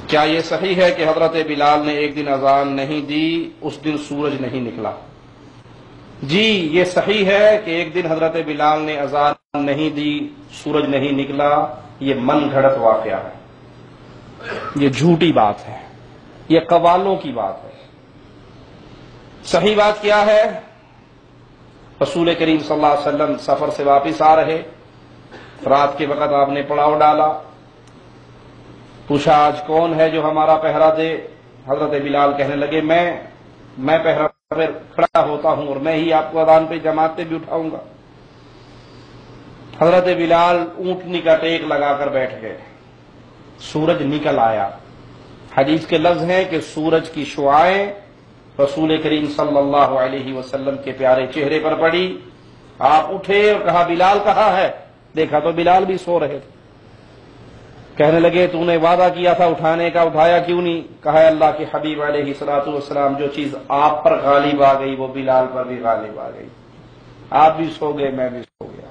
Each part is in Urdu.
کیا یہ صحیح ہے کہ حضرت بلال نے ایک دن اذان نہیں دی، اس دن سورج نہیں نکلا؟ جی یہ صحیح ہے کہ ایک دن حضرت بلال نے اذان نہیں دی، سورج نہیں نکلا، یہ من گھڑت واقعہ ہے، یہ جھوٹی بات ہے، یہ قوالوں کی بات ہے۔ صحیح بات کیا ہے؟ رسول کریم صلی اللہ علیہ وسلم سفر سے واپس آ رہے، رات کے وقت آپ نے پڑاؤ ڈالا، پوچھا آج کون ہے جو ہمارا پہرا دے؟ حضرت بلال کہنے لگے میں پہرا پہ کھڑا ہوتا ہوں اور میں ہی آپ کو اذان پہ جماعت پہ بھی اٹھاؤں گا۔ حضرت بلال اونٹنی کا ٹیک لگا کر بیٹھ گئے، سورج نکل آیا۔ حدیث کے لفظ ہیں کہ سورج کی شعاعیں رسول کریم صلی اللہ علیہ وسلم کے پیارے چہرے پر پڑی، آپ اٹھے اور کہا بلال کہاں ہے؟ دیکھا تو بلال بھی سو رہے تھے۔ کہنے لگے تو نے وعدہ کیا تھا اٹھانے کا، اٹھایا کیوں نہیں؟ کہا اللہ کے حبیب علیہ الصلوۃ والسلام جو چیز آپ پر غالب آ گئی وہ بلال پر بھی غالب آ گئی، آپ بھی سو گئے میں بھی سو گیا۔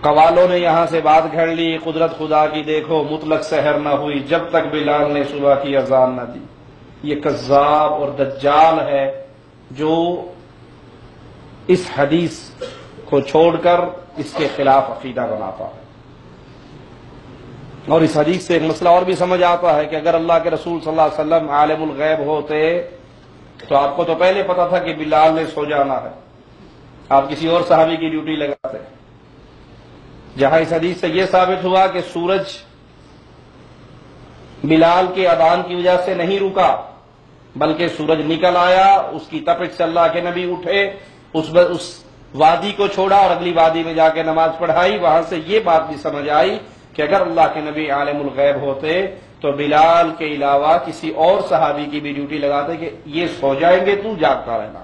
قوالوں نے یہاں سے بات گھڑ لی، قدرت خدا کی دیکھو مطلق سحر نہ ہوئی جب تک بلال نے صبح کی اذان نہ دی۔ یہ کذاب اور دجال ہے جو اس حدیث کو چھوڑ کر اس کے خلاف عقیدہ بناتا ہے۔ اور اس حدیث سے ایک مسئلہ اور بھی سمجھ آتا ہے کہ اگر اللہ کے رسول صلی اللہ علیہ وسلم عالم الغیب ہوتے تو آپ کو تو پہلے پتا تھا کہ بلال نے سو جانا ہے، آپ کسی اور صحابی کی ڈیوٹی لگاتے۔ جہاں اس حدیث سے یہ ثابت ہوا کہ سورج بلال کے اذان کی وجہ سے نہیں رکا بلکہ سورج نکل آیا، اس کی تپش سے اللہ کے نبی اٹھے، اس وادی کو چھوڑا اور اگلی وادی میں جا کے نماز پڑھائی۔ وہاں سے یہ بات بھی سمجھ آئی کہ اگر اللہ کے نبی عالم الغیب ہوتے تو بلال کے علاوہ کسی اور صحابی کی بھی ڈیوٹی لگاتے کہ یہ سو جائیں گے تو جاگتا رہنا۔